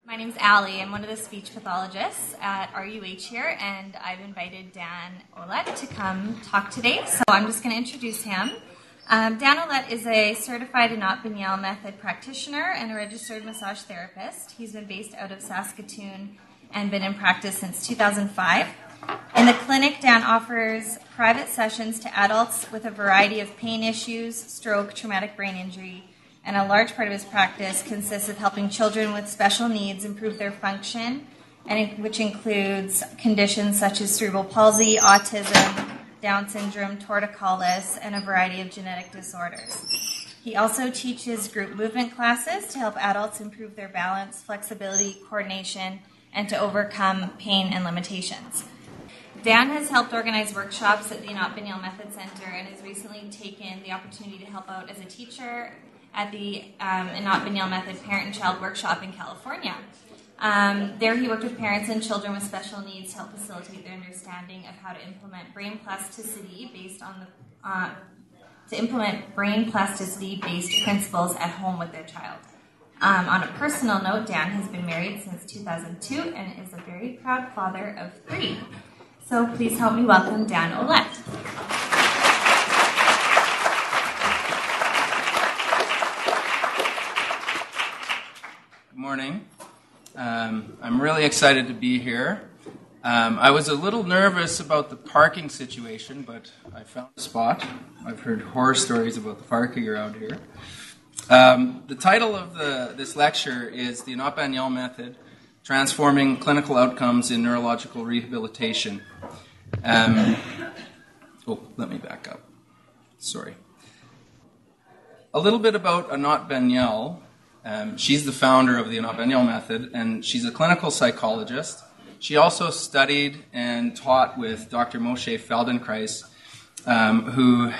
My name's Allie. I'm one of the speech pathologists at RUH here, and I've invited Dan Ouellette to come talk today. So I'm just going to introduce him. Dan Ouellette is a certified Anat Baniel method practitioner and a registered massage therapist. He's been based out of Saskatoon and been in practice since 2005. In the clinic, Dan offers private sessions to adults with a variety of pain issues, stroke, traumatic brain injury, and a large part of his practice consists of helping children with special needs improve their function, which includes conditions such as cerebral palsy, autism, Down syndrome, torticollis, and a variety of genetic disorders. He also teaches group movement classes to help adults improve their balance, flexibility, coordination, and to overcome pain and limitations. Dan has helped organize workshops at the Anat Baniel Method Center and has recently taken the opportunity to help out as a teacher at the Anat Baniel Method Parent and Child Workshop in California. There he worked with parents and children with special needs to help facilitate their understanding of how to implement brain plasticity based principles at home with their child. On a personal note, Dan has been married since 2002 and is a very proud father of 3. So please help me welcome Dan Ouellette. Good morning. I'm really excited to be here. I was a little nervous about the parking situation, but I found a spot. I've heard horror stories about the parking around here. The title of this lecture is The Anat Baniel Method, Transforming Clinical Outcomes in Neurological Rehabilitation. Let me back up. Sorry. A little bit about Anat Baniel. She's the founder of the Anat Baniel Method, and she's a clinical psychologist. She also studied and taught with Dr. Moshe Feldenkrais, who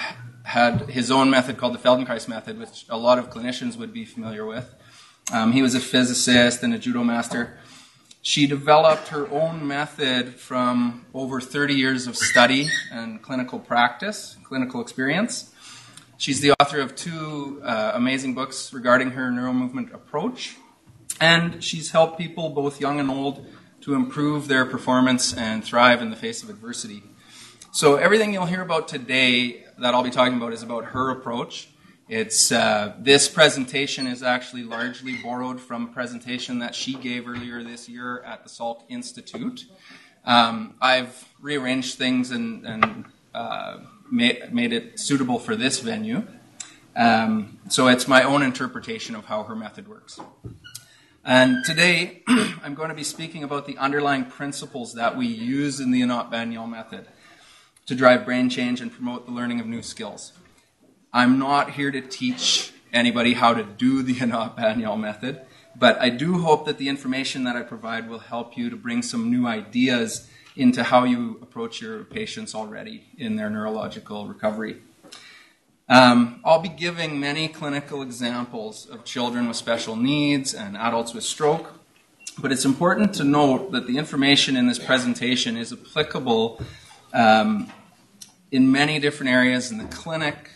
had his own method called the Feldenkrais method, which a lot of clinicians would be familiar with. He was a physicist and a judo master. She developed her own method from over 30 years of study and clinical practice, clinical experience. She's the author of 2 amazing books regarding her neuromovement approach, and she's helped people, both young and old, to improve their performance and thrive in the face of adversity. So everything you'll hear about today that I'll be talking about is about her approach. This presentation is actually largely borrowed from a presentation that she gave earlier this year at the Salk Institute. I've rearranged things and made it suitable for this venue. So it's my own interpretation of how her method works. And today, I'm going to be speaking about the underlying principles that we use in the Anat Baniel method to drive brain change and promote the learning of new skills. I'm not here to teach anybody how to do the Anat Baniel method, but I do hope that the information that I provide will help you to bring some new ideas into how you approach your patients already in their neurological recovery. I'll be giving many clinical examples of children with special needs and adults with stroke, but it's important to note that the information in this presentation is applicable in many different areas in the clinic,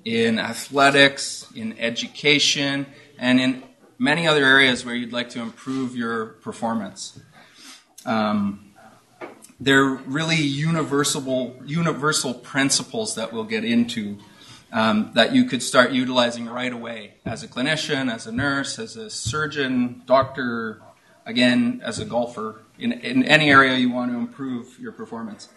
in athletics, in education, and in many other areas where you'd like to improve your performance. They're really universal principles that we'll get into that you could start utilizing right away as a clinician, as a nurse, as a surgeon, doctor, again, as a golfer, in any area you want to improve your performance.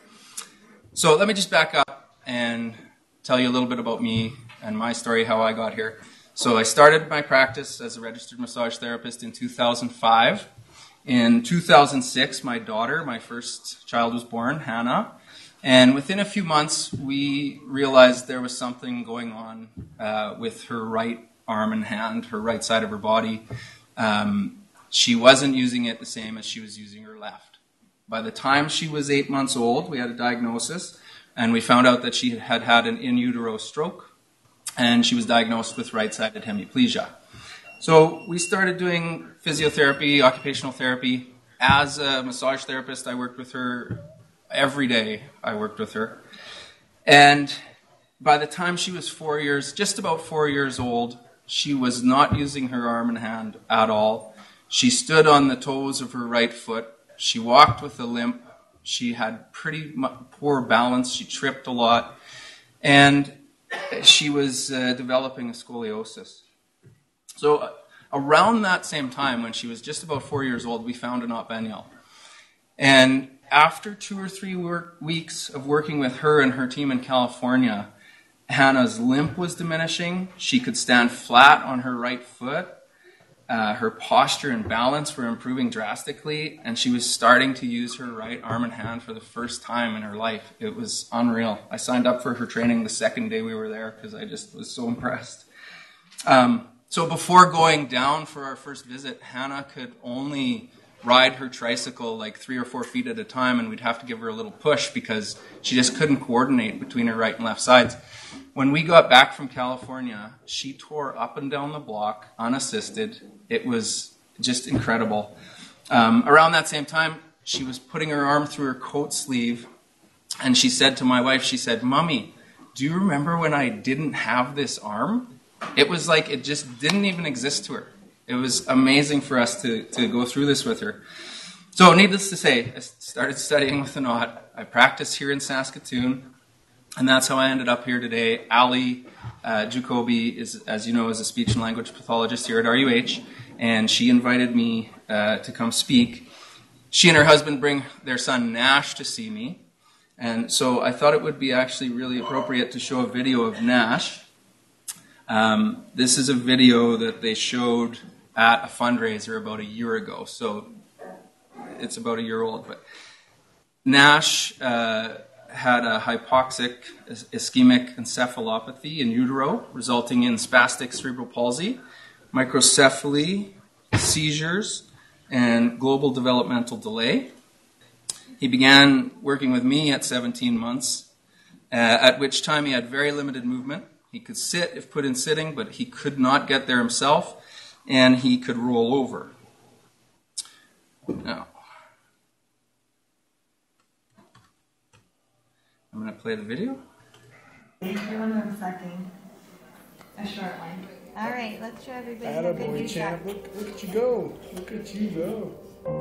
So let me just back up and tell you a little bit about me and my story, how I got here. So I started my practice as a registered massage therapist in 2005. In 2006, my daughter, my first child, was born, Hannah. And within a few months, we realized there was something going on with her right arm and hand, her right side of her body. She wasn't using it the same as she was using her left. By the time she was 8 months old, we had a diagnosis, and we found out that she had had an in utero stroke, and she was diagnosed with right-sided hemiplegia. So we started doing physiotherapy, occupational therapy. As a massage therapist, I worked with her every day. I worked with her. And by the time she was just about 4 years old, she was not using her arm and hand at all. She stood on the toes of her right foot. She walked with a limp. She had pretty poor balance. She tripped a lot. And she was developing a scoliosis. So around that same time, when she was just about 4 years old, we found Anat Baniel. And after 2 or 3 weeks of working with her and her team in California, Hannah's limp was diminishing. She could stand flat on her right foot. Her posture and balance were improving drastically, and she was starting to use her right arm and hand for the first time in her life. It was unreal. I signed up for her training the second day we were there because I just was so impressed. So before going down for our first visit, Hannah could only ride her tricycle like 3 or 4 feet at a time, and we'd have to give her a little push because she just couldn't coordinate between her right and left sides. When we got back from California, she tore up and down the block, unassisted. It was just incredible. Around that same time, she was putting her arm through her coat sleeve, and she said to my wife, she said, "Mommy, do you remember when I didn't have this arm?" It was like it just didn't even exist to her. It was amazing for us to go through this with her. So needless to say, I started studying with Anat. I practiced here in Saskatoon, and that's how I ended up here today. Ali Jacoby is, as you know, is a speech and language pathologist here at RUH, and she invited me to come speak. She and her husband bring their son Nash to see me, and so I thought it would be actually really appropriate to show a video of Nash. This is a video that they showed at a fundraiser about a year ago, so it's about a year old. But Nash had a hypoxic ischemic encephalopathy in utero, resulting in spastic cerebral palsy, microcephaly, seizures, and global developmental delay. He began working with me at 17 months, at which time he had very limited movement. He could sit if put in sitting, but he could not get there himself, and he could roll over. Now, I'm going to play the video. You want to second a short one. All right, let's show everybody the Attaboy, video champ. Look at you go. Look at you go.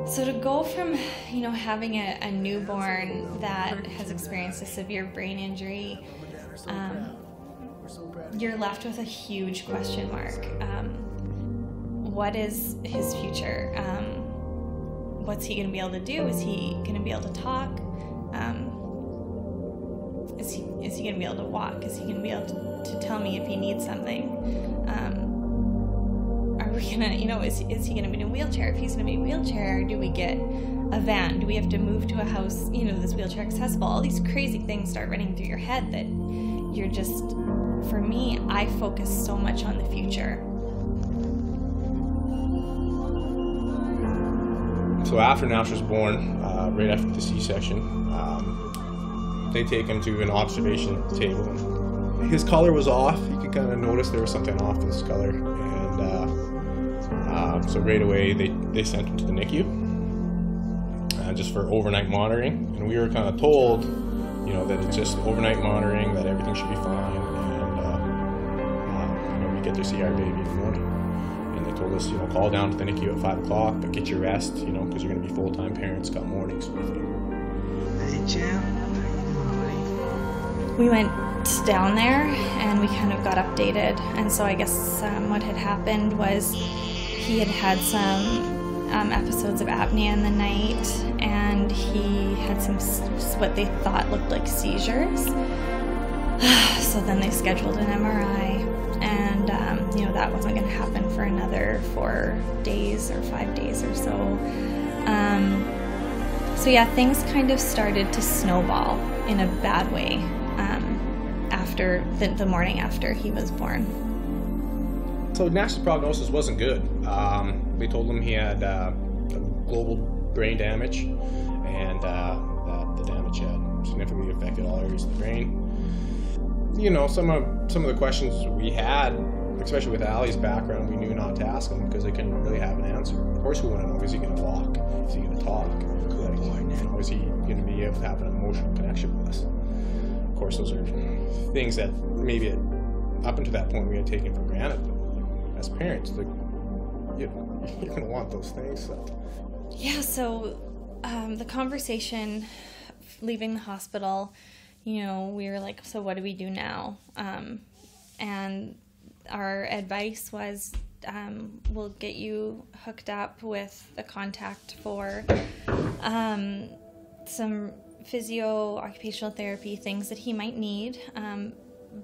So to go from, having a newborn that has experienced a severe brain injury, you're left with a huge question mark. What is his future? What's he going to be able to do? Is he going to be able to talk? Is he going to be able to walk? Is he going to be able to tell me if he needs something? Are we going to, is he going to be in a wheelchair? If he's going to be in a wheelchair, do we get a van? Do we have to move to a house, that's wheelchair accessible? All these crazy things start running through your head that you're just, for me, I focus so much on the future. So after Nash was born, right after the C-section, they take him to an observation table. His color was off. You could kind of notice there was something off in his color. And so right away they sent him to the NICU just for overnight monitoring. And we were kind of told, that it's just overnight monitoring, that everything should be fine, and we get to see our baby in the morning. And they told us, call down to the NICU at 5 o'clock, but get your rest, because you're going to be full-time parents come morning sort of thing. Hey, champ. We went down there and we kind of got updated, and so I guess what had happened was he had had some episodes of apnea in the night, and he had some what they thought looked like seizures. So then they scheduled an MRI, and that wasn't going to happen for another 4 days or 5 days or so. So yeah, things kind of started to snowball in a bad way after the morning after he was born. So Nash's prognosis wasn't good. They told him he had global brain damage, and that the damage had significantly affected all areas of the brain. Some of the questions we had, especially with Ali's background, we knew not to ask him because they couldn't really have an answer. Of course, we want to know: is he going to walk? Is he going to talk? Is he going to be able to have an emotional connection with us? Of course, those are things that maybe up until that point we had taken for granted. But as parents, You're going to want those things. So. Yeah, so the conversation leaving the hospital, we were like, so what do we do now? And our advice was, we'll get you hooked up with the contact for some physio, occupational therapy, things that he might need.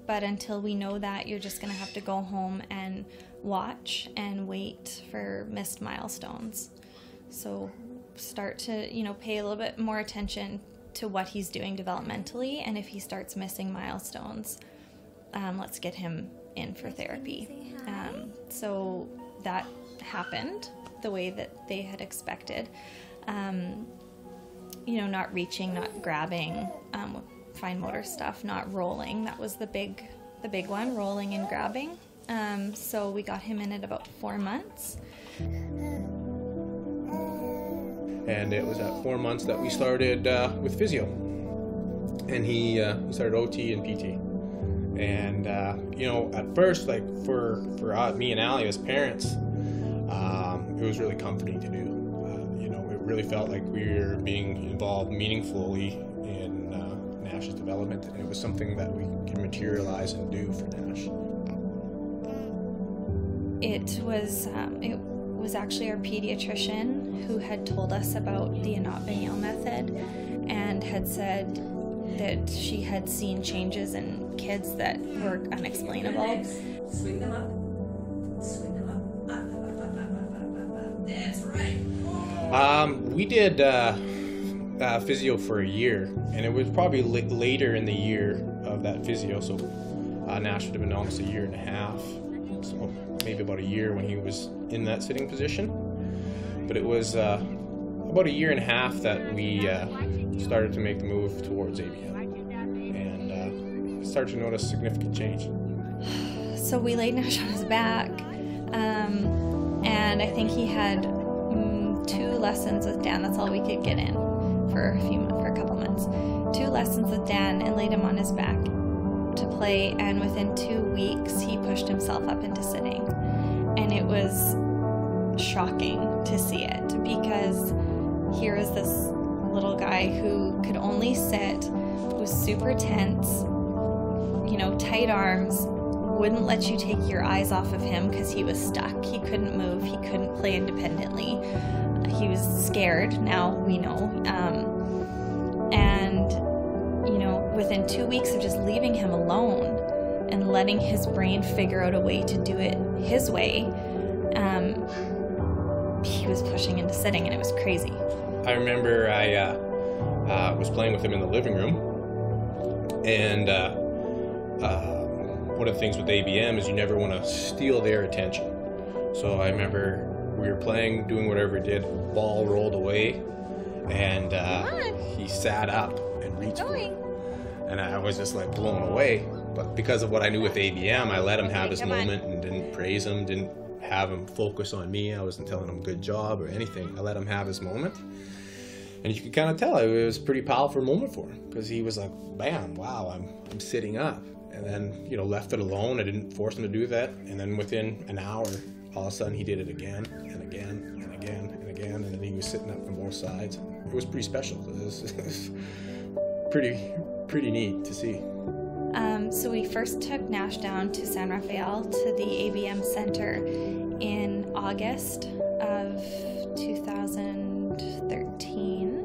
But until we know that, you're just going to have to go home and watch and wait for missed milestones. So start to, pay a little bit more attention to what he's doing developmentally, and if he starts missing milestones, let's get him in for therapy. So that happened the way that they had expected. Not reaching, not grabbing, fine motor stuff, not rolling. That was the big one, rolling and grabbing. So we got him in at about 4 months. And it was at 4 months that we started with physio. And he started OT and PT. And, at first, like for me and Allie as parents, it was really comforting to do. It really felt like we were being involved meaningfully in Nash's development. And it was something that we can materialize and do for Nash. It was actually our pediatrician who had told us about the Anat Baniel method and had said that she had seen changes in kids that were unexplainable. Swing them up. Swing them up. That's right. We did physio for a year, and it was probably later in the year of that physio, so Nash would have been almost a year and a half, so maybe about a year when he was in that sitting position. But it was about a year and a half that we started to make the move towards ABM, and started to notice significant change. So we laid Nash on his back, and I think he had 2 lessons with Dan. That's all we could get in for a couple months. 2 lessons with Dan, and laid him on his back to play, and within 2 weeks he pushed himself up into sitting, and it was shocking to see it, because here is this little guy who could only sit, was super tense, tight arms, wouldn't let you take your eyes off of him because he was stuck. He couldn't move, he couldn't play independently, he was scared, now we know, and within 2 weeks of just leaving him alone and letting his brain figure out a way to do it his way, he was pushing into sitting, and it was crazy. I remember I was playing with him in the living room, and one of the things with ABM is you never want to steal their attention. So I remember we were playing, doing whatever he did, ball rolled away, and he sat up and reached for it. And I was just like blown away. But because of what I knew with ABM, I let him have his moment and didn't praise him, didn't have him focus on me. I wasn't telling him good job or anything. I let him have his moment. And you could kind of tell it was a pretty powerful moment for him, because he was like, bam, wow, I'm sitting up. And then, left it alone. I didn't force him to do that. And then within an hour, all of a sudden he did it again and again and again and again. And then he was sitting up on both sides. It was pretty special. It was pretty neat to see. So we first took Nash down to San Rafael to the ABM Center in August of 2014.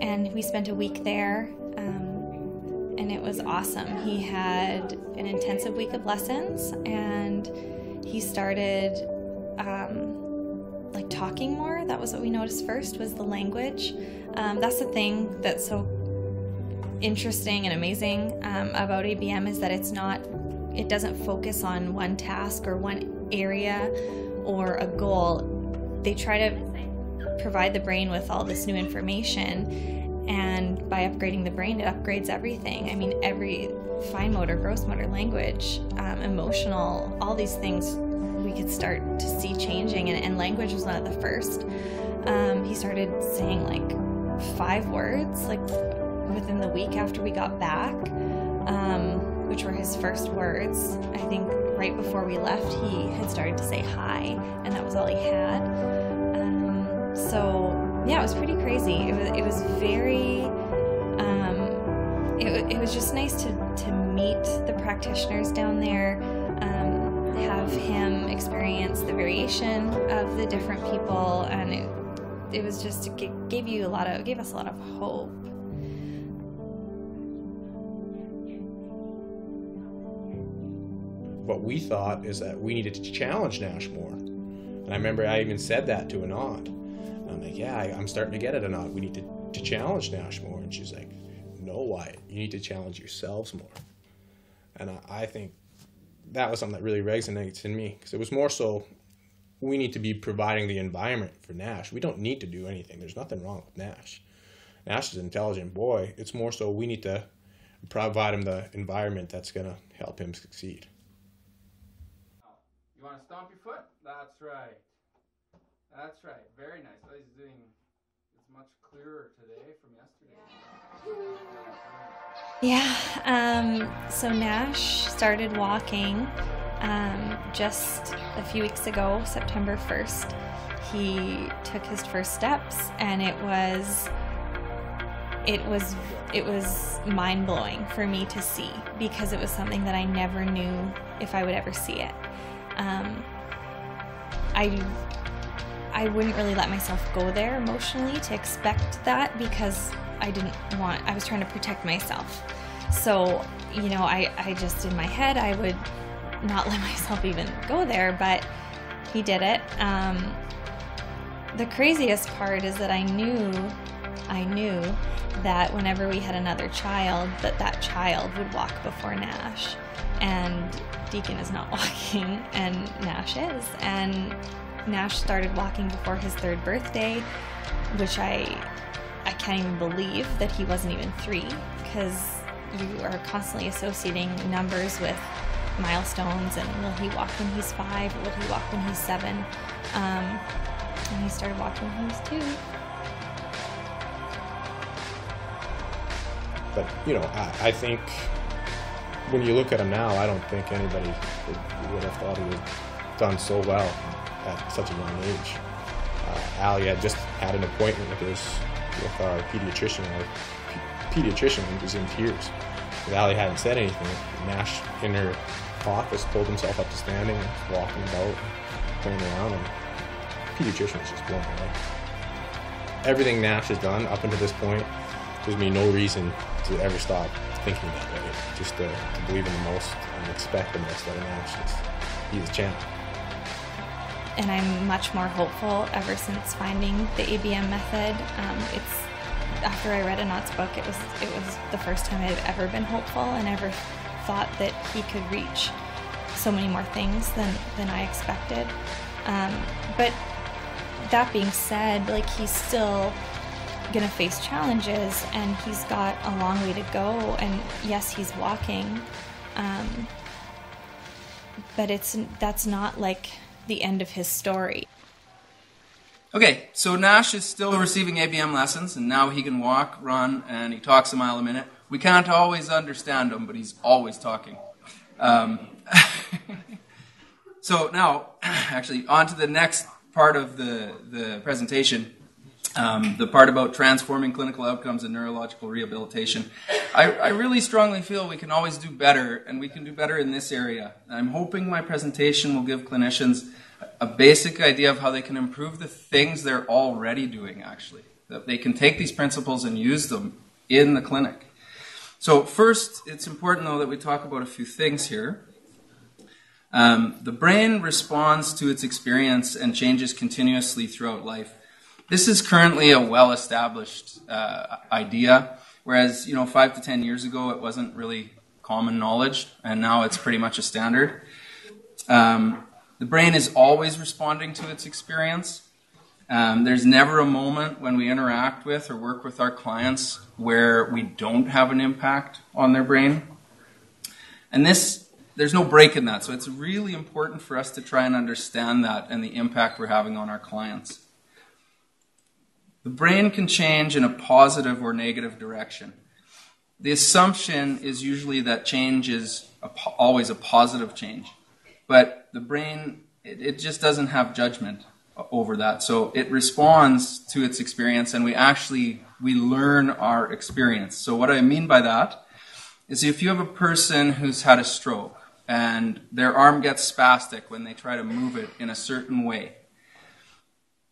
And we spent a week there, and it was awesome. He had an intensive week of lessons, and he started talking more. That was what we noticed first, was the language. That's the thing that's so interesting and amazing about ABM, is that it doesn't focus on one task or one area or a goal. They try to provide the brain with all this new information, and by upgrading the brain, it upgrades everything. I mean, every fine motor, gross motor, language, emotional, all these things we could start to see changing, and language was one of the first. He started saying 5 words within the week after we got back. which were his first words. I think right before we left, he had started to say hi, and that was all he had. So yeah, it was pretty crazy. It was very, it was just nice to meet the practitioners down there, have him experience the variation of the different people, and it was just, it gave us a lot of hope. What we thought is that we needed to challenge Nashs more. And I remember I even said that to Anat. I'm like, yeah, I'm starting to get it, Anat. We need to challenge Nashs more. And she's like, no, Wyatt, you need to challenge yourselves more. And I think that was something that really resonates in me, because it was more so we need to be providing the environment for Nashs. We don't need to do anything. There's nothing wrong with Nashs. Nashs is an intelligent boy. It's more so we need to provide him the environment that's going to help him succeed. You want to stomp your foot? That's right. That's right. Very nice. Oh, he's doing, it's much clearer today from yesterday. Yeah, so Nashs started walking just a few weeks ago, September 1st. He took his first steps, and it was mind-blowing for me to see, because it was something that I never knew if I would ever see it. I wouldn't really let myself go there emotionally to expect that, because I was trying to protect myself. So, you know, I just, in my head, I would not let myself even go there, but he did it. The craziest part is that I knew that whenever we had another child, that child would walk before Nashs. And Deacon is not walking, and Nashs is. And Nashs started walking before his 3rd birthday, which I can't even believe that he wasn't even 3, because you are constantly associating numbers with milestones, and will he walk when he's 5, or will he walk when he's 7? And he started walking when he was 2. But, you know, I think when you look at him now, I don't think anybody would have thought he would have done so well at such a young age. Ali had just had an appointment with our pediatrician. Our pediatrician was in tears. Because Ali hadn't said anything. Nashs in her office pulled himself up to standing and walking about and playing around, and the pediatrician was just blown away. Everything Nashs has done up until this point gives me no reason to ever stop thinking that way. Just to believe in the most and expect the most out of Nashs. He's a champ. And I'm much more hopeful ever since finding the ABM method. After I read Anat's book, it was the first time I've ever been hopeful and ever thought that he could reach so many more things than I expected. But that being said, like, he's still gonna face challenges, and he's got a long way to go, and yes, he's walking, but that's not like the end of his story. Okay, so Nashs is still receiving ABM lessons, and now he can walk, run, and he talks a mile a minute. We can't always understand him, but he's always talking. So now, actually, on to the next part of the presentation, the part about transforming clinical outcomes in neurological rehabilitation. I really strongly feel we can always do better, and we can do better in this area. I'm hoping my presentation will give clinicians a basic idea of how they can improve the things they're already doing, actually. That they can take these principles and use them in the clinic. So first, it's important, though, that we talk about a few things here. The brain responds to its experience and changes continuously throughout life. This is currently a well-established idea, whereas 5 to 10 years ago it wasn't really common knowledge, and now it's pretty much a standard. The brain is always responding to its experience. There's never a moment when we interact with or work with our clients where we don't have an impact on their brain. And there's no break in that, so it's really important for us to try and understand that and the impact we're having on our clients. The brain can change in a positive or negative direction. the assumption is usually that change is always a positive change. But the brain, it just doesn't have judgment over that. So it responds to its experience, and we learn our experience. So what I mean by that is if you have a person who's had a stroke and their arm gets spastic when they try to move it in a certain way,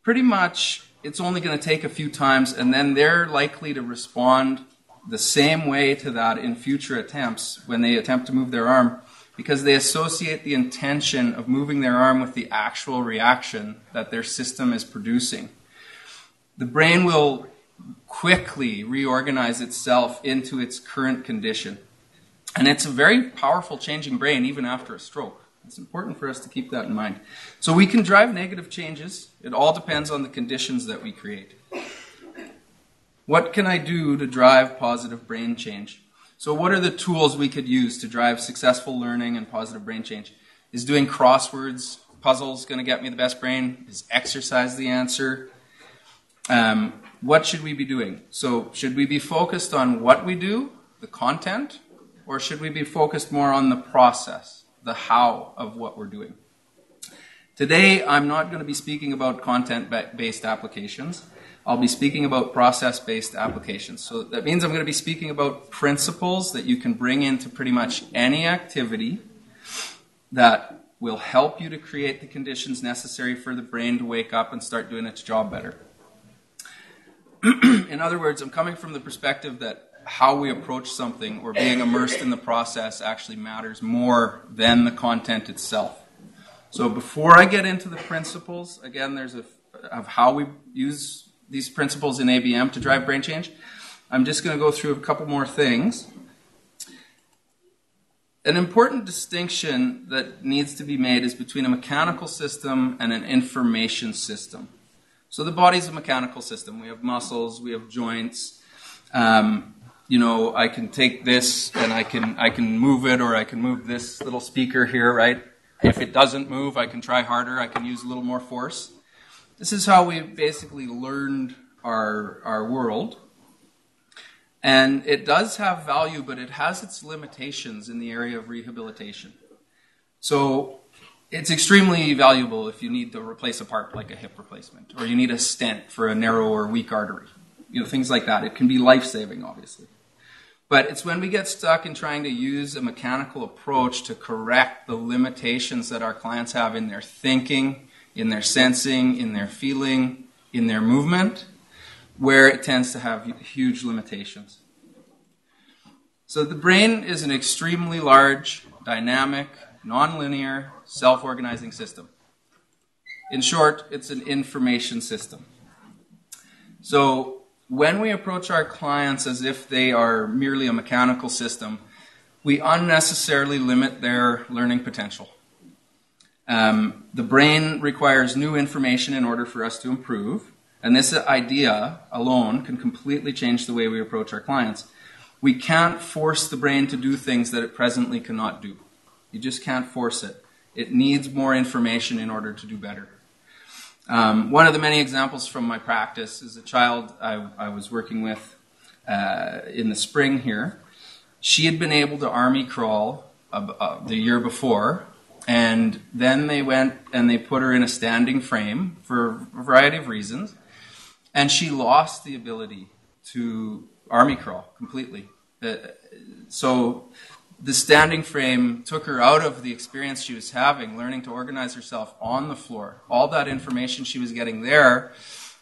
pretty much it's only going to take a few times, and then they're likely to respond the same way to that in future attempts when they attempt to move their arm, because they associate the intention of moving their arm with the actual reaction that their system is producing. The brain will quickly reorganize itself into its current condition. And it's a very powerful changing brain even after a stroke. It's important for us to keep that in mind. So we can drive negative changes. It all depends on the conditions that we create. What can I do to drive positive brain change? So what are the tools we could use to drive successful learning and positive brain change? Is doing crosswords, puzzles going to get me the best brain? Is exercise the answer? What should we be doing? So should we be focused on what we do, the content, or should we be focused more on the process, the how of what we're doing? Today, I'm not going to be speaking about content-based applications. I'll be speaking about process-based applications. So that means I'm going to be speaking about principles that you can bring into pretty much any activity that will help you to create the conditions necessary for the brain to wake up and start doing its job better. In other words, I'm coming from the perspective that how we approach something or being immersed in the process actually matters more than the content itself. So before I get into the principles, again, there's of how we use these principles in ABM to drive brain change. I'm just going to go through a couple more things. An important distinction that needs to be made is between a mechanical system and an information system. So the body's a mechanical system. We have muscles, we have joints. I can take this and I can move it, or I can move this little speaker here, right? If it doesn't move, I can try harder. I can use a little more force. This is how we basically learned our world. And it does have value, but it has its limitations in the area of rehabilitation. So it's extremely valuable if you need to replace a part like a hip replacement, or you need a stent for a narrow or weak artery. Things like that. It can be life-saving, obviously. But it's when we get stuck in trying to use a mechanical approach to correct the limitations that our clients have in their thinking, in their sensing, in their feeling, in their movement, where it tends to have huge limitations. So the brain is an extremely large, dynamic, nonlinear, self-organizing system. In short, it's an information system. So when we approach our clients as if they are merely a mechanical system, we unnecessarily limit their learning potential. The brain requires new information in order for us to improve, and this idea alone can completely change the way we approach our clients. We can't force the brain to do things that it presently cannot do. You just can't force it. It needs more information in order to do better. One of the many examples from my practice is a child I was working with in the spring here. She had been able to army crawl the year before, and then they went and they put her in a standing frame for a variety of reasons, and she lost the ability to army crawl completely. So the standing frame took her out of the experience she was having, learning to organize herself on the floor. All that information she was getting there,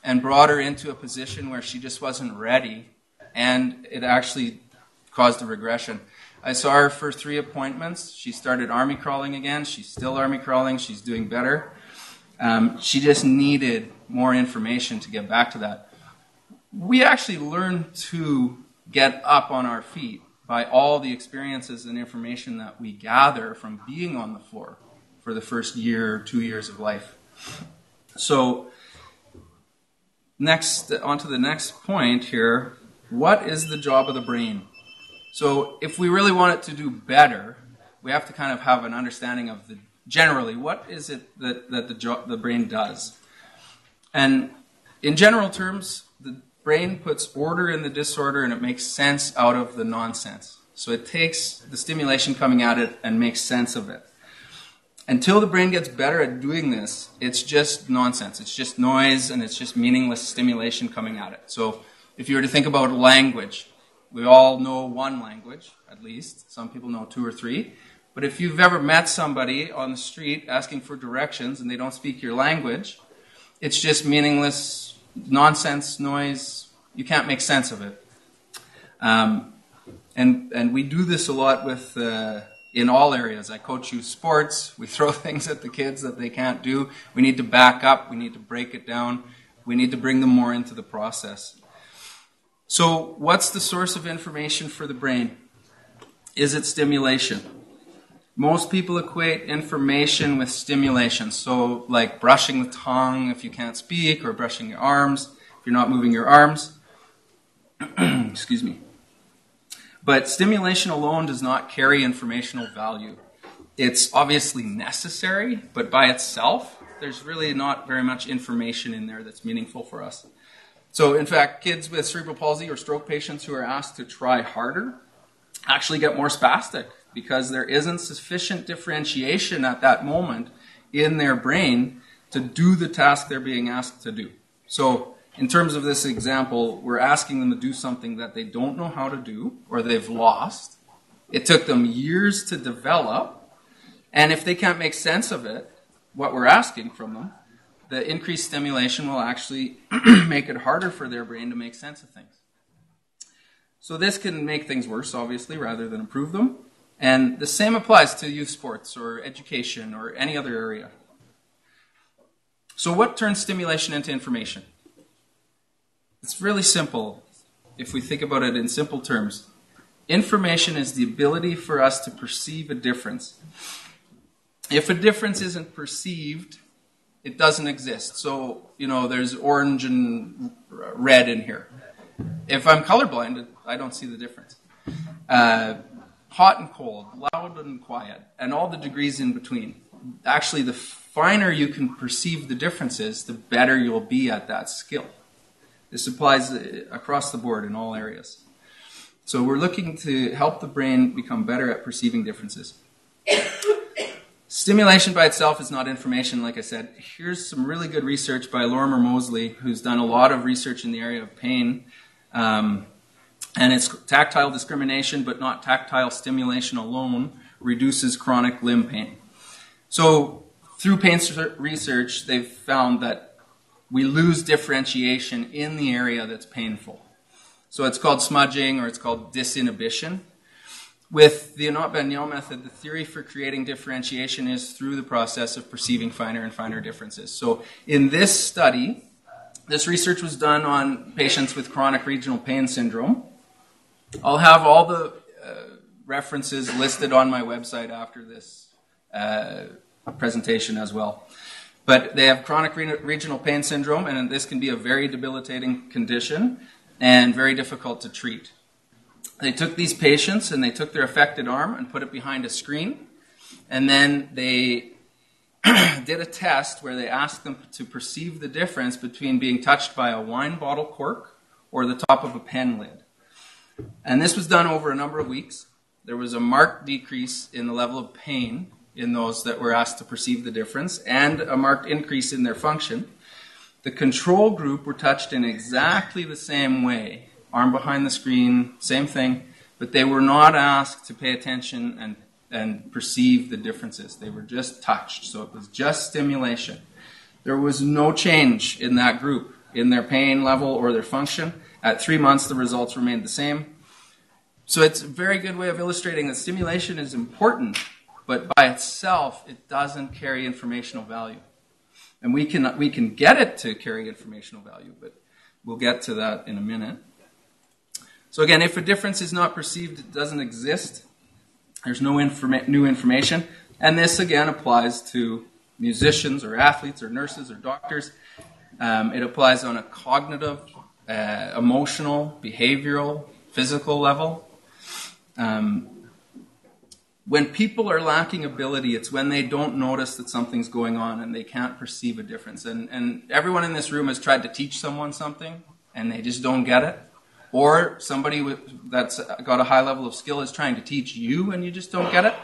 and brought her into a position where she just wasn't ready, and it actually caused a regression. I saw her for 3 appointments. She started army crawling again. She's still army crawling. She's doing better. She just needed more information to get back to that. We actually learn to get up on our feet by all the experiences and information that we gather from being on the floor for the first year or 2 years of life. So next, on to the next point here. What is the job of the brain? So if we really want it to do better, we have to kind of have an understanding of generally, what is it that the brain does? And in general terms, brain puts order in the disorder and it makes sense out of the nonsense. So it takes the stimulation coming at it and makes sense of it. Until the brain gets better at doing this, it's just nonsense. It's just noise and it's just meaningless stimulation coming at it. So if you were to think about language, we all know one language, at least. Some people know 2 or 3. But if you've ever met somebody on the street asking for directions and they don't speak your language, it's just meaningless nonsense, noise. You can't make sense of it. And we do this a lot with in all areas. I coach youth sports. We throw things at the kids that they can't do. We need to back up. We need to break it down. We need to bring them more into the process. So what's the source of information for the brain? Is it stimulation? Most people equate information with stimulation. So like brushing the tongue if you can't speak, or brushing your arms if you're not moving your arms. Excuse me. But stimulation alone does not carry informational value. It's obviously necessary, but by itself, there's really not very much information in there that's meaningful for us. So in fact, kids with cerebral palsy or stroke patients who are asked to try harder actually get more spastic, because there isn't sufficient differentiation at that moment in their brain to do the task they're being asked to do. So in terms of this example, we're asking them to do something that they don't know how to do or they've lost. It took them years to develop, and if they can't make sense of it, what we're asking from them, the increased stimulation will actually make it harder for their brain to make sense of things. So this can make things worse, obviously, rather than improve them. And the same applies to youth sports or education or any other area. So what turns stimulation into information? It's really simple if we think about it in simple terms. Information is the ability for us to perceive a difference. If a difference isn't perceived, it doesn't exist. So, there's orange and red in here. If I'm colorblind, I don't see the difference. Hot and cold, loud and quiet, and all the degrees in between. Actually, the finer you can perceive the differences, the better you'll be at that skill. This applies across the board in all areas. So we're looking to help the brain become better at perceiving differences. Stimulation by itself is not information, like I said. Here's some really good research by Lorimer Moseley, who's done a lot of research in the area of pain. And it's tactile discrimination, but not tactile stimulation alone, reduces chronic limb pain. So through pain research, they've found that we lose differentiation in the area that's painful. So it's called smudging, or it's called disinhibition. With the Anat Baniel method, the theory for creating differentiation is through the process of perceiving finer and finer differences. So in this study, this research was done on patients with chronic regional pain syndrome. I'll have all the references listed on my website after this presentation as well. But they have chronic regional pain syndrome, and this can be a very debilitating condition and very difficult to treat. They took these patients and they took their affected arm and put it behind a screen, and then they did a test where they asked them to perceive the difference between being touched by a wine bottle cork or the top of a pen lid. And this was done over a number of weeks. There was a marked decrease in the level of pain in those that were asked to perceive the difference, and a marked increase in their function. The control group were touched in exactly the same way. Arm behind the screen, same thing, but they were not asked to pay attention and perceive the differences. They were just touched, so it was just stimulation. There was no change in that group, in their pain level or their function. At 3 months, the results remained the same. So it's a very good way of illustrating that stimulation is important, but by itself, it doesn't carry informational value. And we can get it to carry informational value, but we'll get to that in a minute. So again, if a difference is not perceived, it doesn't exist. There's no new information. And this, again, applies to musicians or athletes or nurses or doctors. It applies on a cognitive, emotional, behavioral, physical level. When people are lacking ability, it's when they don't notice that something's going on and they can't perceive a difference. And everyone in this room has tried to teach someone something, and they just don't get it. Or somebody that's got a high level of skill is trying to teach you and you just don't get it.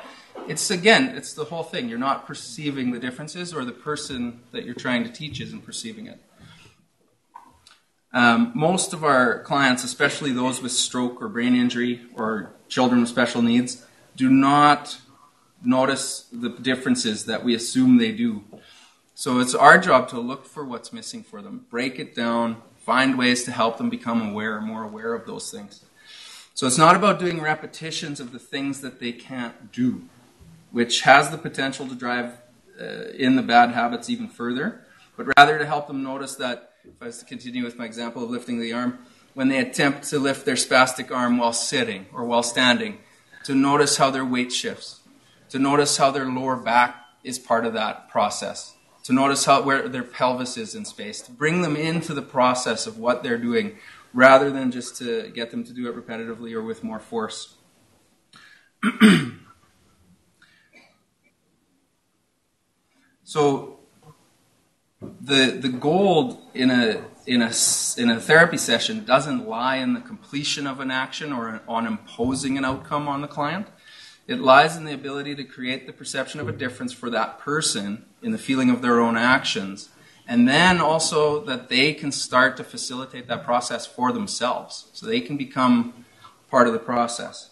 It's the whole thing. You're not perceiving the differences, or the person that you're trying to teach isn't perceiving it. Most of our clients, especially those with stroke or brain injury or children with special needs, do not notice the differences that we assume they do. So it's our job to look for what's missing for them, break it down, find ways to help them become more aware of those things. So it's not about doing repetitions of the things that they can't do, which has the potential to drive in the bad habits even further, but rather to help them notice that, if I was to continue with my example of lifting the arm, when they attempt to lift their spastic arm while sitting or while standing, to notice how their weight shifts, to notice how their lower back is part of that process, to notice where their pelvis is in space, to bring them into the process of what they're doing, rather than just to get them to do it repetitively or with more force. So the goal in a therapy session doesn't lie in the completion of an action or on imposing an outcome on the client. It lies in the ability to create the perception of a difference for that person in the feeling of their own actions, and then also that they can start to facilitate that process for themselves, so they can become part of the process.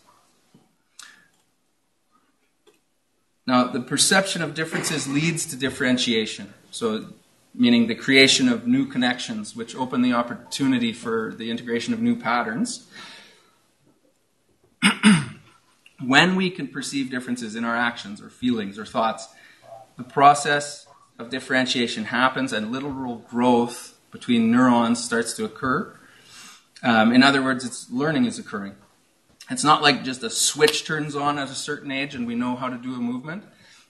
Now, the perception of differences leads to differentiation, so meaning the creation of new connections, which open the opportunity for the integration of new patterns. When we can perceive differences in our actions or feelings or thoughts, the process of differentiation happens and literal growth between neurons starts to occur. In other words, learning is occurring. It's not like just a switch turns on at a certain age and we know how to do a movement.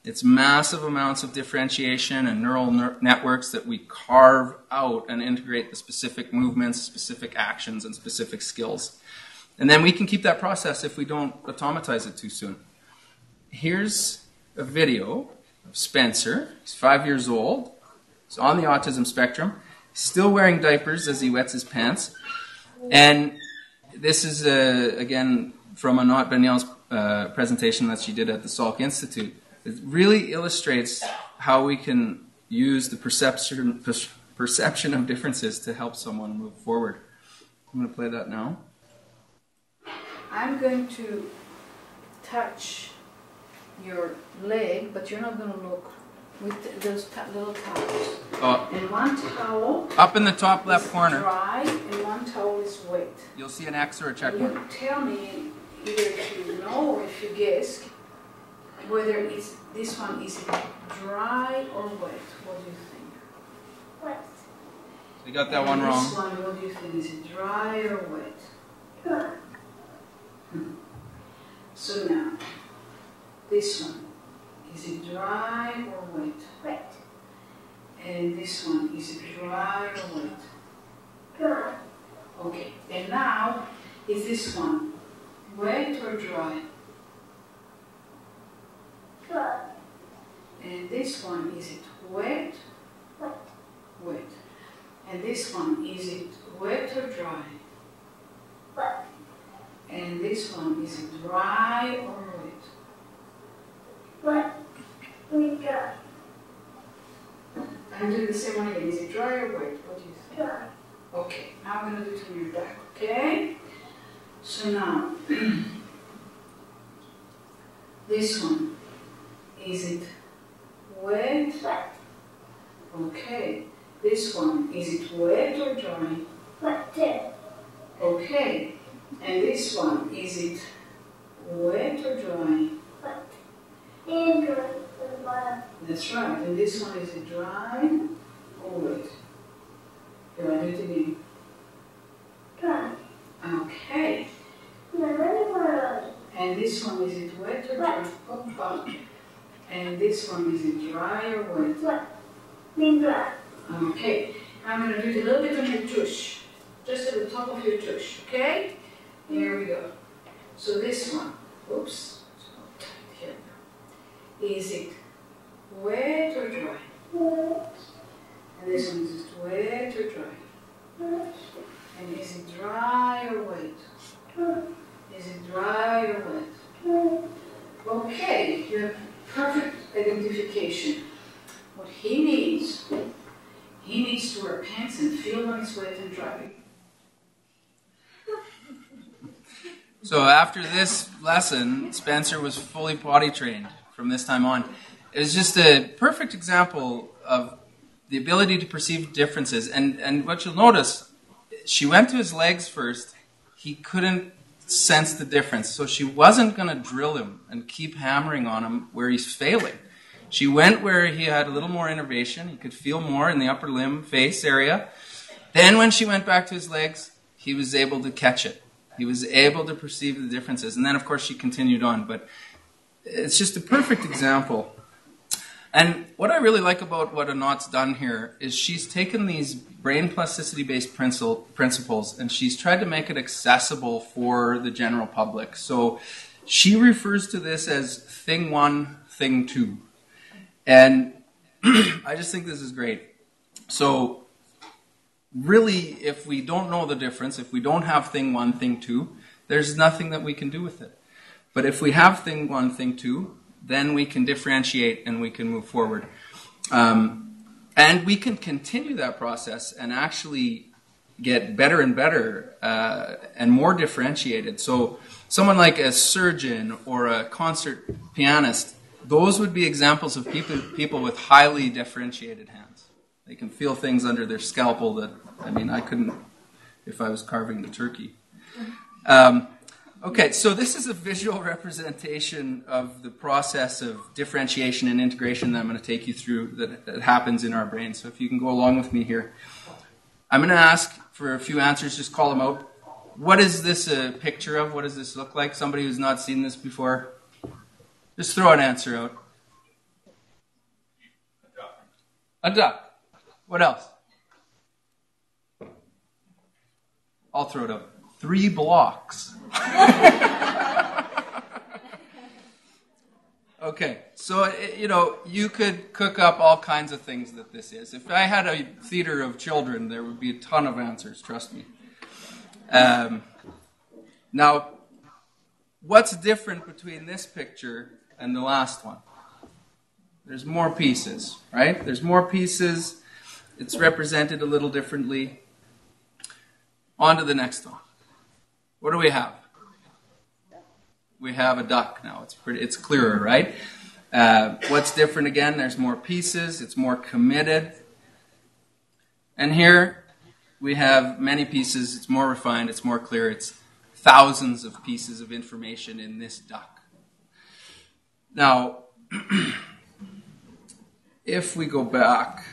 It's massive amounts of differentiation and neural networks that we carve out and integrate the specific movements, specific actions, and specific skills. And then we can keep that process if we don't automatize it too soon. Here's a video of Spencer. He's 5 years old. He's on the autism spectrum. He's still wearing diapers as he wets his pants. And this is, again, from Anat Baniel's presentation that she did at the Salk Institute. It really illustrates how we can use the perception of differences to help someone move forward. I'm going to play that now. I'm going to touch your leg, but you're not going to look with those little towels. And one towel up in the top left corner, dry, and one towel is wet. You'll see an X or a check mark. You tell me either if you know or if you guess whether this one is dry or wet. What do you think? Wet. So you got that one wrong. This one, what do you think? Is it dry or wet? Dry. So now, this one, is it dry or wet? Wet. And this one, is it dry or wet? Dry. Okay, and now, is this one wet or dry? Dry. And this one, is it wet? Wet. Wet. And this one, is it wet or dry? Wet. And this one, is it dry or wet? Wet. We dry. I'm doing the same one again. Is it dry or wet? What do you think? Dry. Okay, now I'm going to do it on your back, okay? So now, this one, is it wet? Wet. Okay. This one, is it wet or dry? Wet too. Okay. And this one, is it wet or dry? Wet. And dry for the bottom. That's right. And this one, is it dry or wet? Here, I'll do it again. Dry. Okay. And this one, is it wet or dry? Wet. And this one, is it dry or wet? Wet. Then dry. Okay. I'm going to do it a little bit on your tush. Just at the top of your tush, okay? Here we go. So this one, oops, here we go. Is it wet or dry? Wet. And this one, is it wet or dry? Wet. And is it dry or wet? Is it dry or wet? Okay, you have perfect identification. What he needs to wear pants and feel when it's wet and dry. So after this lesson, Spencer was fully potty trained from this time on. It was just a perfect example of the ability to perceive differences. And what you'll notice, she went to his legs first. He couldn't sense the difference. So she wasn't going to drill him and keep hammering on him where he's failing. She went where he had a little more innervation. He could feel more in the upper limb, face area. Then when she went back to his legs, he was able to catch it. He was able to perceive the differences. And then, of course, she continued on. But it's just a perfect example. And what I really like about what Anat's done here is she's taken these brain plasticity-based principles and she's tried to make it accessible for the general public. So she refers to this as thing one, thing two. And I just think this is great. So really, if we don't know the difference, if we don't have thing one, thing two, there's nothing that we can do with it. But if we have thing one, thing two, then we can differentiate and we can move forward. And we can continue that process and actually get better and better and more differentiated. So someone like a surgeon or a concert pianist, those would be examples of people with highly differentiated hands. They can feel things under their scalpel that, I mean, I couldn't if I was carving the turkey. Okay, so this is a visual representation of the process of differentiation and integration that I'm going to take you through that happens in our brain. So if you can go along with me here. I'm going to ask for a few answers, just call them out. What is this a picture of? What does this look like? Somebody who's not seen this before? Just throw an answer out. A duck. What else? I'll throw it out. 3 blocks. Okay, so, you could cook up all kinds of things that this is. If I had a theater of children, there would be a ton of answers, trust me. Now, what's different between this picture and the last one? There's more pieces, right? There's more pieces. It's represented a little differently. On to the next one. What do we have? We have a duck now. It's clearer, right? What's different again? There's more pieces. It's more committed. And here we have many pieces. It's more refined. It's more clear. It's thousands of pieces of information in this duck. Now, if we go back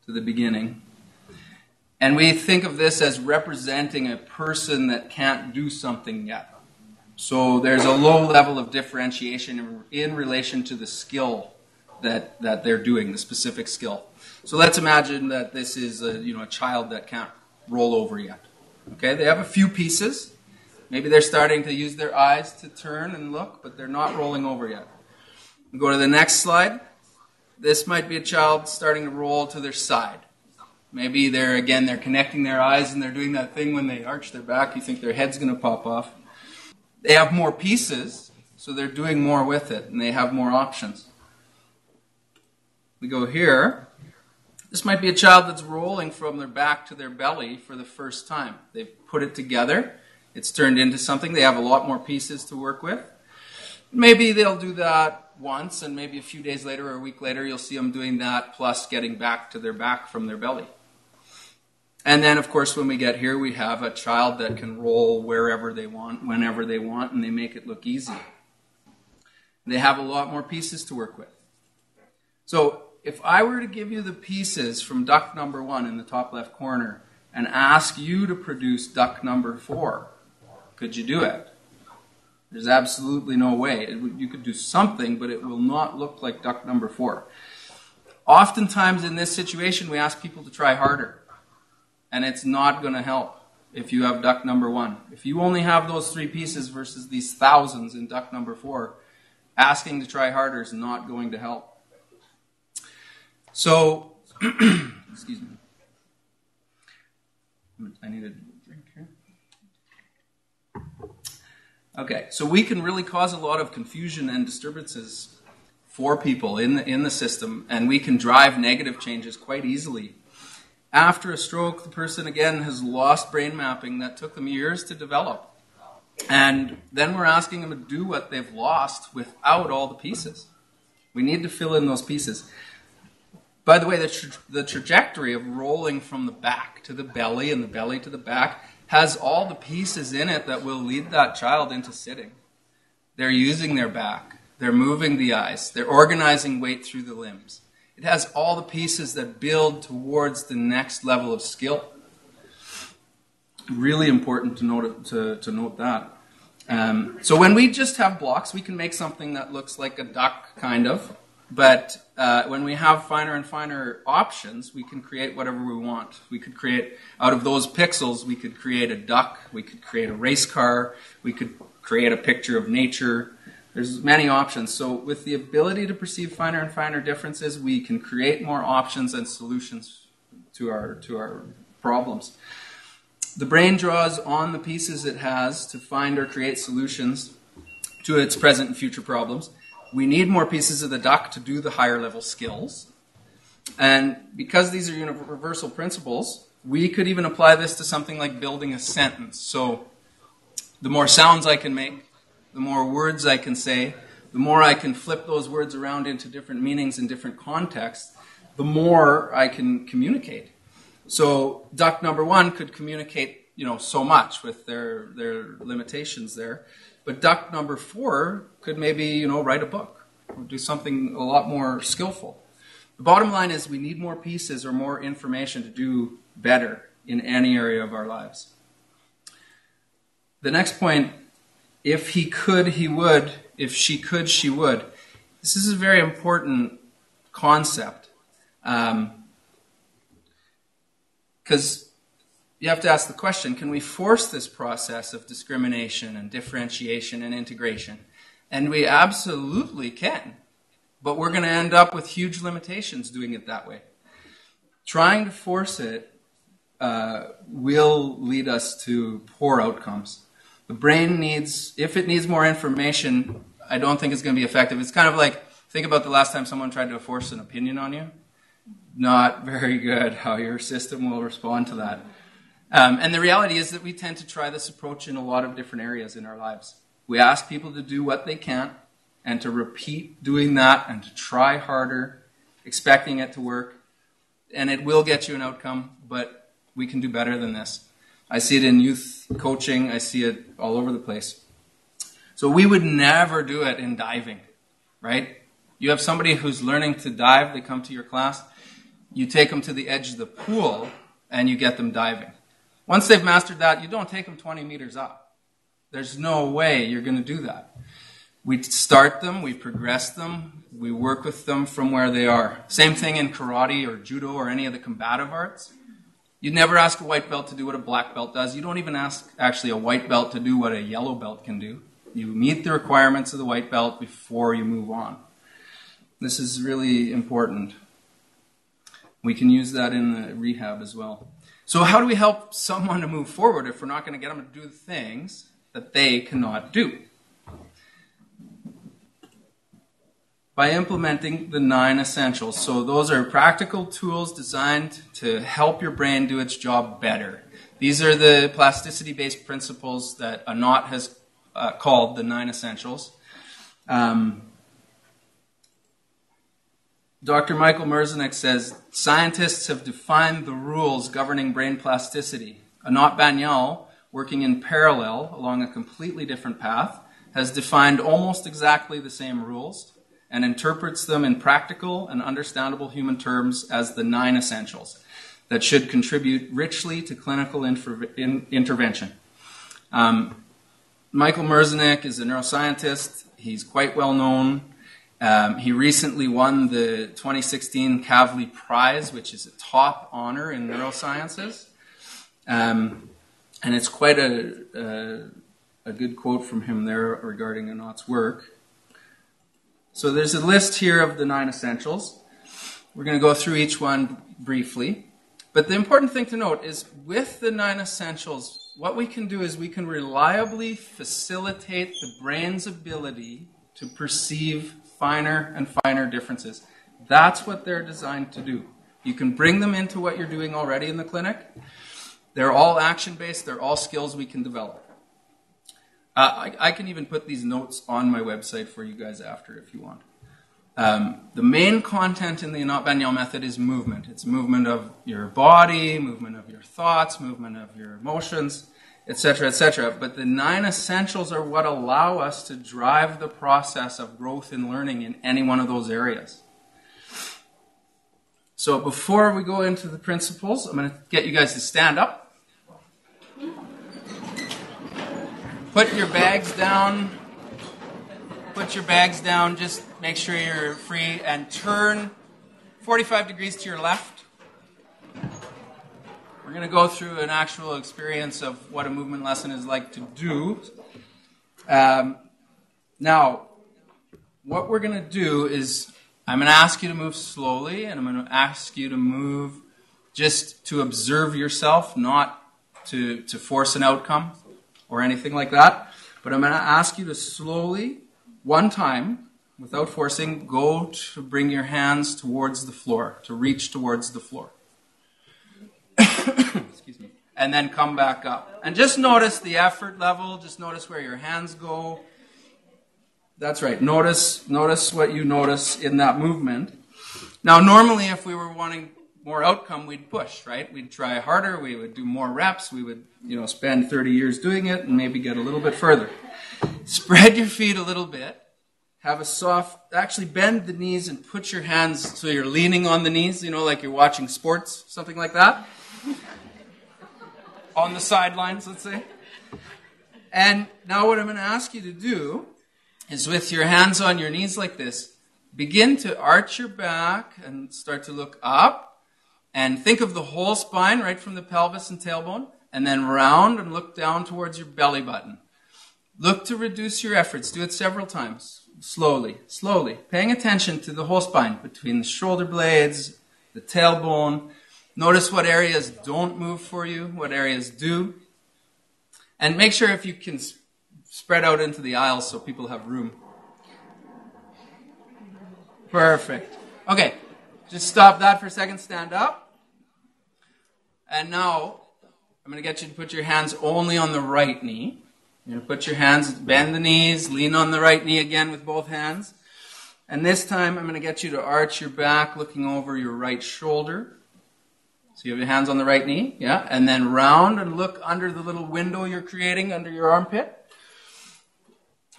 to the beginning, and we think of this as representing a person that can't do something yet. So there's a low level of differentiation in relation to the skill that they're doing, the specific skill. So let's imagine that this is a child that can't roll over yet. Okay, they have a few pieces. Maybe they're starting to use their eyes to turn and look, but they're not rolling over yet. We go to the next slide. This might be a child starting to roll to their side. Maybe they're connecting their eyes and they're doing that thing when they arch their back. You think their head's going to pop off. They have more pieces, so they're doing more with it, and they have more options. We go here. This might be a child that's rolling from their back to their belly for the first time. They've put it together. It's turned into something. They have a lot more pieces to work with. Maybe they'll do that once, and maybe a few days later or a week later, you'll see them doing that, plus getting back to their back from their belly. And then, of course, when we get here, we have a child that can roll wherever they want, whenever they want, and they make it look easy. They have a lot more pieces to work with. So if I were to give you the pieces from duck number 1 in the top left corner and ask you to produce duck number 4, could you do it? There's absolutely no way. You could do something, but it will not look like duck number 4. Oftentimes in this situation, we ask people to try harder. And it's not going to help if you have duck number 1. If you only have those 3 pieces versus these thousands in duck number 4, asking to try harder is not going to help. So, excuse me. I'm going to I need a drink here. Okay, so we can really cause a lot of confusion and disturbances for people in the system, and we can drive negative changes quite easily. After a stroke, the person again has lost brain mapping that took them years to develop. And then we're asking them to do what they've lost without all the pieces. We need to fill in those pieces. By the way, the trajectory of rolling from the back to the belly and the belly to the back has all the pieces in it that will lead that child into sitting. They're using their back. They're moving the eyes. They're organizing weight through the limbs. It has all the pieces that build towards the next level of skill. Really important to note that. So when we just have blocks, we can make something that looks like a duck, kind of. But when we have finer and finer options, we can create whatever we want. We could create, out of those pixels, we could create a duck, we could create a race car, we could create a picture of nature. There's many options. So with the ability to perceive finer and finer differences, we can create more options and solutions to our problems. The brain draws on the pieces it has to find or create solutions to its present and future problems. We need more pieces of the duck to do the higher level skills. And because these are universal principles, we could even apply this to something like building a sentence. So the more sounds I can make, the more words I can say, the more I can flip those words around into different meanings in different contexts, the more I can communicate. So duck number one could communicate, so much with their limitations there. But duck number 4 could maybe, write a book or do something a lot more skillful. The bottom line is we need more pieces or more information to do better in any area of our lives. The next point, if he could, he would. If she could, she would. This is a very important concept. Because you have to ask the question, can we force this process of discrimination and differentiation and integration? And we absolutely can. But we're going to end up with huge limitations doing it that way. Trying to force it will lead us to poor outcomes. The brain if it needs more information, I don't think it's going to be effective. It's kind of like, think about the last time someone tried to force an opinion on you. Not very good how your system will respond to that. And the reality is that we tend to try this approach in a lot of different areas in our lives. We ask people to do what they can and to repeat doing that and to try harder, expecting it to work. And it will get you an outcome, but we can do better than this. I see it in youth coaching. I see it all over the place. So we would never do it in diving, right? You have somebody who's learning to dive. They come to your class. You take them to the edge of the pool and you get them diving. Once they've mastered that, you don't take them 20 meters up. There's no way you're going to do that. We start them, we progress them, we work with them from where they are. Same thing in karate or judo or any of the combative arts. You'd never ask a white belt to do what a black belt does. You don't even ask actually a white belt to do what a yellow belt can do. You meet the requirements of the white belt before you move on. This is really important. We can use that in the rehab as well. So how do we help someone to move forward if we're not going to get them to do things that they cannot do? By implementing the 9 essentials. So those are practical tools designed to help your brain do its job better. These are the plasticity-based principles that Anat has called the 9 essentials. Dr. Michael Marisnick says, scientists have defined the rules governing brain plasticity. Anat Baniel, working in parallel along a completely different path, has defined almost exactly the same rules and interprets them in practical and understandable human terms as the 9 essentials that should contribute richly to clinical intervention. Michael Marisnick is a neuroscientist. He's quite well known. He recently won the 2016 Kavli Prize, which is a top honor in neurosciences. And it's quite a good quote from him there regarding Anat's work. So there's a list here of the 9 essentials. We're going to go through each one briefly. But the important thing to note is with the 9 essentials, what we can do is we can reliably facilitate the brain's ability to perceive finer and finer differences. That's what they're designed to do. You can bring them into what you're doing already in the clinic. They're all action-based. They're all skills we can develop. I can even put these notes on my website for you guys after if you want. The main content in the Anat Baniel method is movement. It's movement of your body, movement of your thoughts, movement of your emotions, etc., etc. But the 9 essentials are what allow us to drive the process of growth and learning in any one of those areas. So before we go into the principles, I'm going to get you guys to stand up. Put your bags down. Put your bags down. Just make sure you're free and turn 45 degrees to your left. We're going to go through an actual experience of what a movement lesson is like to do. Now, what we're going to do is I'm going to ask you to move slowly, and I'm going to ask you to move just to observe yourself, not to force an outcome or anything like that. But I'm going to ask you to slowly, one time, without forcing, go to bring your hands towards the floor, to reach towards the floor. Excuse me. And then come back up. And just notice the effort level. Just notice where your hands go. That's right. Notice what you notice in that movement. Now, normally, if we were wanting more outcome, we'd push, right? We'd try harder. We would do more reps. We would, spend 30 years doing it and maybe get a little bit further. Spread your feet a little bit. Have a soft, actually bend the knees and put your hands so you're leaning on the knees, like you're watching sports, something like that. On the sidelines, let's say. And now what I'm going to ask you to do is with your hands on your knees like this, begin to arch your back and start to look up and think of the whole spine right from the pelvis and tailbone, and then round and look down towards your belly button. Look to reduce your efforts. Do it several times. Slowly, slowly. Paying attention to the whole spine between the shoulder blades, the tailbone. Notice what areas don't move for you, what areas do. And make sure if you can spread out into the aisles so people have room. Perfect. Okay, just stop that for a second. Stand up. And now, I'm going to get you to put your hands only on the right knee. You're going to put your hands, bend the knees, lean on the right knee again with both hands. And this time, I'm going to get you to arch your back, looking over your right shoulder. So you have your hands on the right knee, yeah? And then round and look under the little window you're creating under your armpit.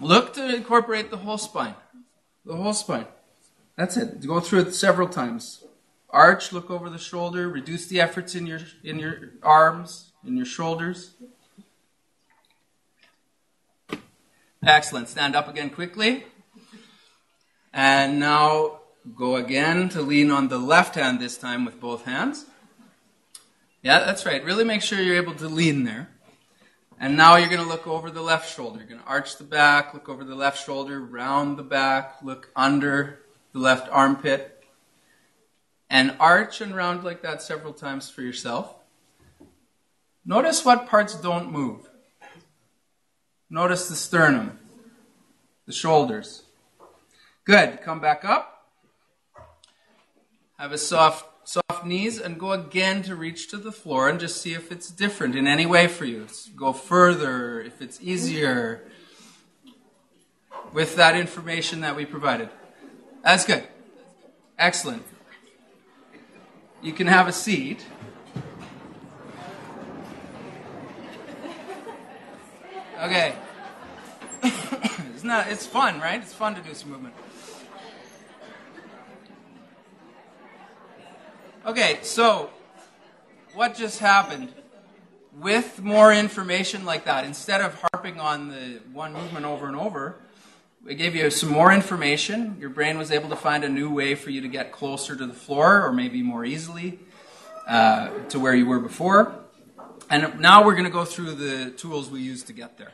Look to incorporate the whole spine. The whole spine. That's it. Go through it several times. Arch, look over the shoulder, reduce the efforts in your arms, in your shoulders. Excellent. Stand up again quickly. And now go again to lean on the left hand this time with both hands. Yeah, that's right. Really make sure you're able to lean there. And now you're going to look over the left shoulder. You're going to arch the back, look over the left shoulder, round the back, look under the left armpit. And arch and round like that several times for yourself. Notice what parts don't move. Notice the sternum, the shoulders. Good. Come back up. Have a soft knees and go again to reach to the floor and just see if it's different in any way for you. Go further, if it's easier, with that information that we provided. That's good. Excellent. You can have a seat. Okay. It's fun, right? It's fun to do some movement. Okay, so what just happened? With more information like that, instead of harping on the one movement over and over, we gave you some more information. Your brain was able to find a new way for you to get closer to the floor, or maybe more easily to where you were before. And now we're going to go through the tools we used to get there.